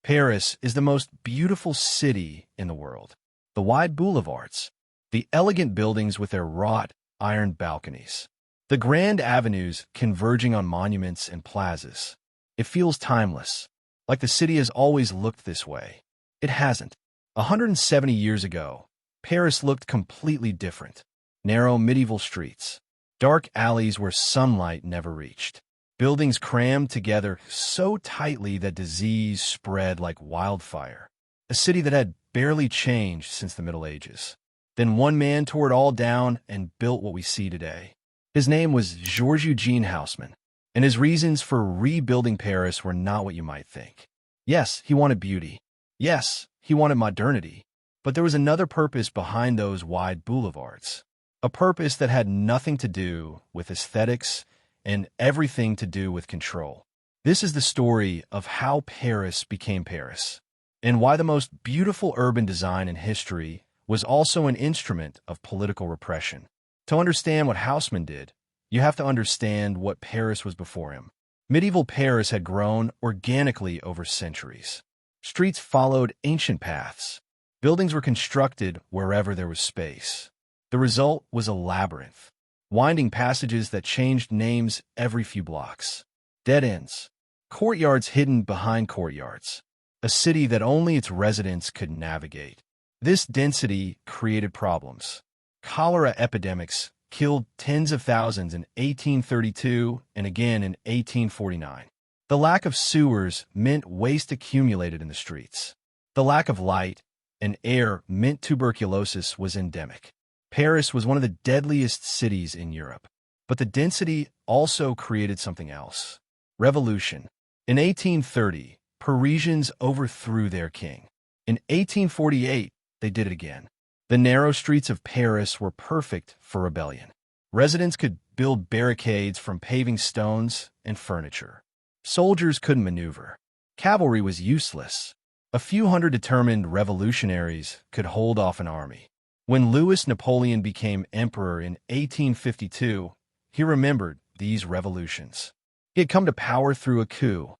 Paris is the most beautiful city in the world. The wide boulevards, the elegant buildings with their wrought iron balconies, the grand avenues converging on monuments and plazas. It feels timeless, like the city has always looked this way. It hasn't. 170 years ago, Paris looked completely different. Narrow medieval streets, dark alleys where sunlight never reached, buildings crammed together so tightly that disease spread like wildfire. A city that had barely changed since the Middle Ages. Then one man tore it all down and built what we see today. His name was Georges Eugene Haussmann, and his reasons for rebuilding Paris were not what you might think. Yes, he wanted beauty. Yes, he wanted modernity. But there was another purpose behind those wide boulevards. A purpose that had nothing to do with aesthetics and everything to do with control. This is the story of how Paris became Paris, and why the most beautiful urban design in history was also an instrument of political repression. To understand what Haussmann did, you have to understand what Paris was before him. Medieval Paris had grown organically over centuries. Streets followed ancient paths. Buildings were constructed wherever there was space. The result was a labyrinth. Winding passages that changed names every few blocks. Dead ends. Courtyards hidden behind courtyards. A city that only its residents could navigate. This density created problems. Cholera epidemics killed tens of thousands in 1832 and again in 1849. The lack of sewers meant waste accumulated in the streets. The lack of light and air meant tuberculosis was endemic. Paris was one of the deadliest cities in Europe. But the density also created something else. Revolution. In 1830, Parisians overthrew their king. In 1848, they did it again. The narrow streets of Paris were perfect for rebellion. Residents could build barricades from paving stones and furniture. Soldiers couldn't maneuver. Cavalry was useless. A few hundred determined revolutionaries could hold off an army. When Louis Napoleon became emperor in 1852, he remembered these revolutions. He had come to power through a coup,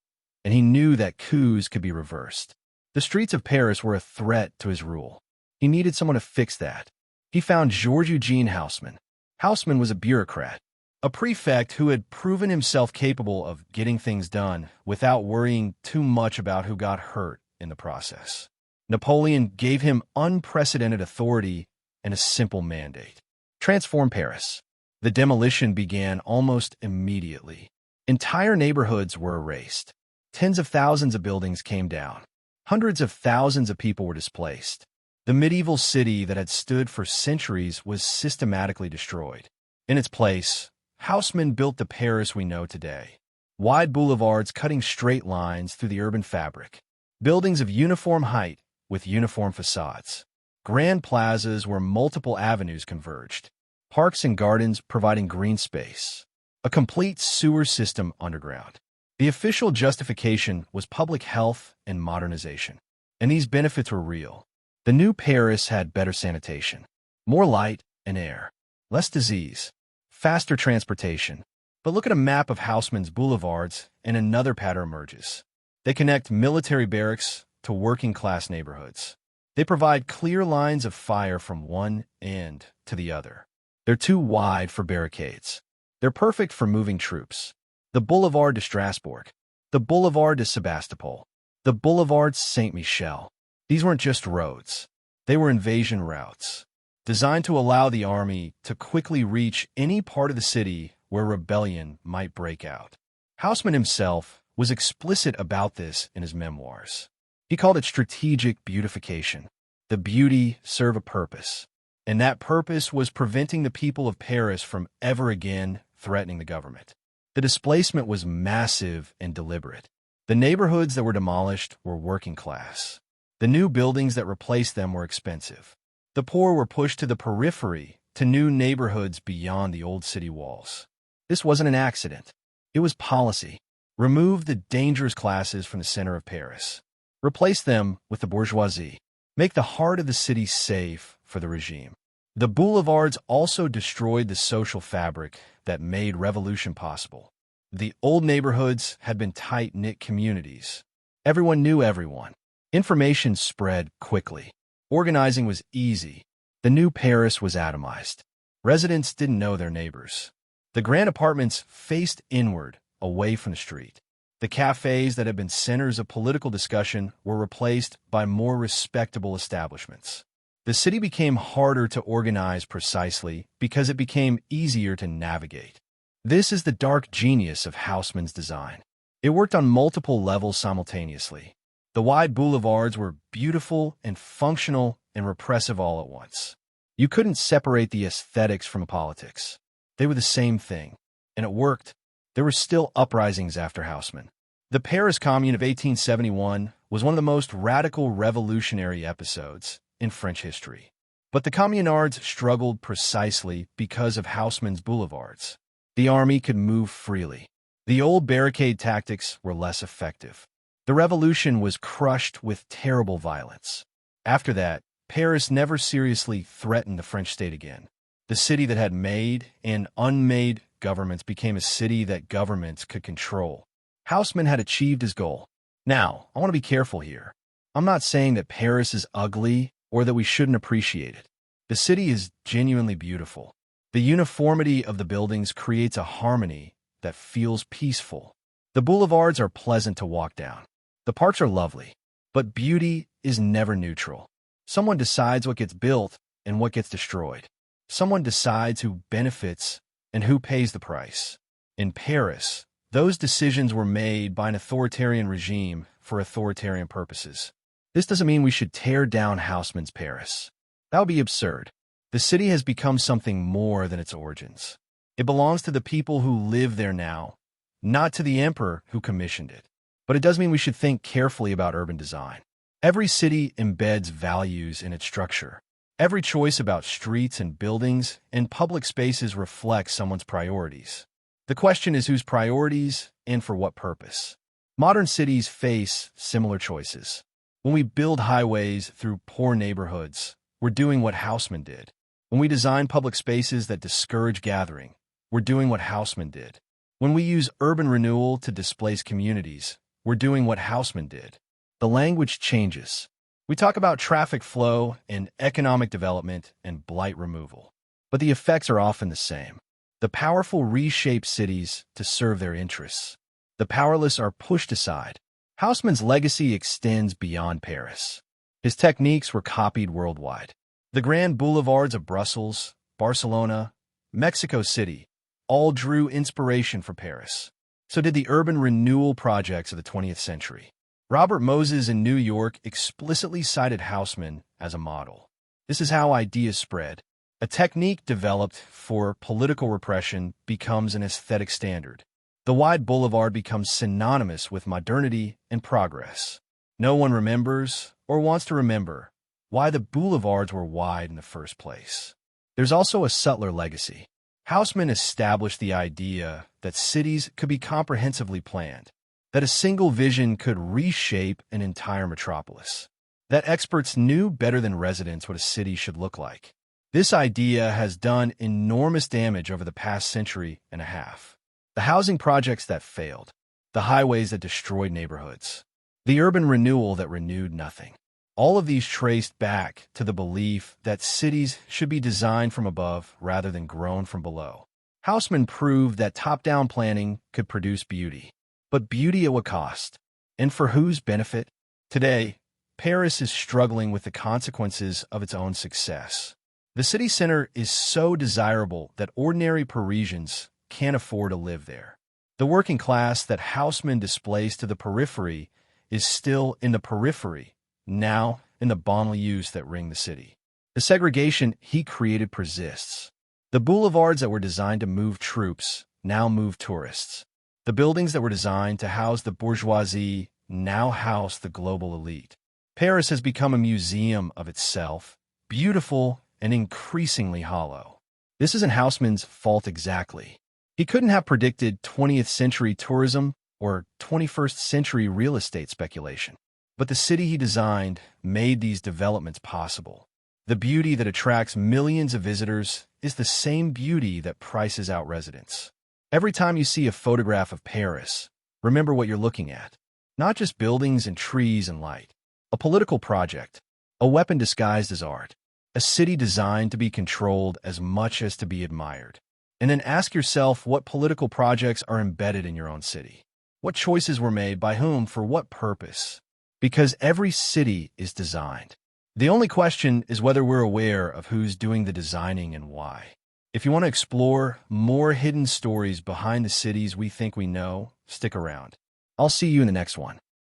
and he knew that coups could be reversed. The streets of Paris were a threat to his rule. He needed someone to fix that. He found Georges Eugene Haussmann. Haussmann was a bureaucrat, a prefect who had proven himself capable of getting things done without worrying too much about who got hurt in the process. Napoleon gave him unprecedented authority and a simple mandate. Transform Paris. The demolition began almost immediately. Entire neighborhoods were erased. Tens of thousands of buildings came down. Hundreds of thousands of people were displaced. The medieval city that had stood for centuries was systematically destroyed. In its place, Haussmann built the Paris we know today. Wide boulevards cutting straight lines through the urban fabric. Buildings of uniform height with uniform facades. Grand plazas where multiple avenues converged. Parks and gardens providing green space. A complete sewer system underground. The official justification was public health and modernization. And these benefits were real. The new Paris had better sanitation, more light and air, less disease, faster transportation. But look at a map of Haussmann's boulevards and another pattern emerges. They connect military barracks to working-class neighborhoods. They provide clear lines of fire from one end to the other. They're too wide for barricades. They're perfect for moving troops. The Boulevard de Strasbourg, the Boulevard de Sebastopol, the Boulevard Saint-Michel. These weren't just roads. They were invasion routes, designed to allow the army to quickly reach any part of the city where rebellion might break out. Haussmann himself was explicit about this in his memoirs. He called it strategic beautification. The beauty served a purpose, and that purpose was preventing the people of Paris from ever again threatening the government. The displacement was massive and deliberate. The neighborhoods that were demolished were working class. The new buildings that replaced them were expensive. The poor were pushed to the periphery, to new neighborhoods beyond the old city walls. This wasn't an accident. It was policy. Remove the dangerous classes from the center of Paris. Replace them with the bourgeoisie. Make the heart of the city safe for the regime. The boulevards also destroyed the social fabric that made revolution possible. The old neighborhoods had been tight-knit communities. Everyone knew everyone. Information spread quickly. Organizing was easy. The new Paris was atomized. Residents didn't know their neighbors. The grand apartments faced inward, away from the street. The cafes that had been centers of political discussion were replaced by more respectable establishments. The city became harder to organize precisely because it became easier to navigate. This is the dark genius of Haussmann's design. It worked on multiple levels simultaneously. The wide boulevards were beautiful and functional and repressive all at once. You couldn't separate the aesthetics from politics. They were the same thing, and it worked. There were still uprisings after Haussmann. The Paris Commune of 1871 was one of the most radical revolutionary episodes in French history. But the communards struggled precisely because of Haussmann's boulevards. The army could move freely. The old barricade tactics were less effective. The revolution was crushed with terrible violence. After that, Paris never seriously threatened the French state again. The city that had made and unmade governments became a city that governments could control. Haussmann had achieved his goal. Now, I want to be careful here. I'm not saying that Paris is ugly or that we shouldn't appreciate it. The city is genuinely beautiful. The uniformity of the buildings creates a harmony that feels peaceful. The boulevards are pleasant to walk down. The parks are lovely, but beauty is never neutral. Someone decides what gets built and what gets destroyed. Someone decides who benefits and who pays the price. In Paris, those decisions were made by an authoritarian regime for authoritarian purposes. This doesn't mean we should tear down Haussmann's Paris. That would be absurd. The city has become something more than its origins. It belongs to the people who live there now, not to the emperor who commissioned it. But it does mean we should think carefully about urban design. Every city embeds values in its structure. Every choice about streets and buildings and public spaces reflects someone's priorities. The question is whose priorities and for what purpose. Modern cities face similar choices. When we build highways through poor neighborhoods, we're doing what Haussmann did. When we design public spaces that discourage gathering, we're doing what Haussmann did. When we use urban renewal to displace communities, we're doing what Haussmann did. The language changes. We talk about traffic flow and economic development and blight removal. But the effects are often the same. The powerful reshape cities to serve their interests. The powerless are pushed aside. Haussmann's legacy extends beyond Paris. His techniques were copied worldwide. The grand boulevards of Brussels, Barcelona, Mexico City all drew inspiration from Paris. So did the urban renewal projects of the 20th century. Robert Moses in New York explicitly cited Haussmann as a model. This is how ideas spread. A technique developed for political repression becomes an aesthetic standard. The wide boulevard becomes synonymous with modernity and progress. No one remembers, or wants to remember, why the boulevards were wide in the first place. There's also a subtler legacy. Haussmann established the idea that cities could be comprehensively planned, that a single vision could reshape an entire metropolis, that experts knew better than residents what a city should look like. This idea has done enormous damage over the past century and a half. The housing projects that failed, the highways that destroyed neighborhoods, the urban renewal that renewed nothing. All of these traced back to the belief that cities should be designed from above rather than grown from below. Haussmann proved that top-down planning could produce beauty. But beauty at what cost? And for whose benefit? Today, Paris is struggling with the consequences of its own success. The city center is so desirable that ordinary Parisians can't afford to live there. The working class that Haussmann displaced to the periphery is still in the periphery, now in the banlieues that ring the city. The segregation he created persists. The boulevards that were designed to move troops now move tourists. The buildings that were designed to house the bourgeoisie now house the global elite. Paris has become a museum of itself, beautiful and increasingly hollow. This isn't Haussmann's fault exactly. He couldn't have predicted 20th century tourism or 21st century real estate speculation. But the city he designed made these developments possible. The beauty that attracts millions of visitors is the same beauty that prices out residents. Every time you see a photograph of Paris, remember what you're looking at. Not just buildings and trees and light. A political project. A weapon disguised as art. A city designed to be controlled as much as to be admired. And then ask yourself what political projects are embedded in your own city. What choices were made by whom for what purpose? Because every city is designed. The only question is whether we're aware of who's doing the designing and why. If you want to explore more hidden stories behind the cities we think we know, stick around. I'll see you in the next one.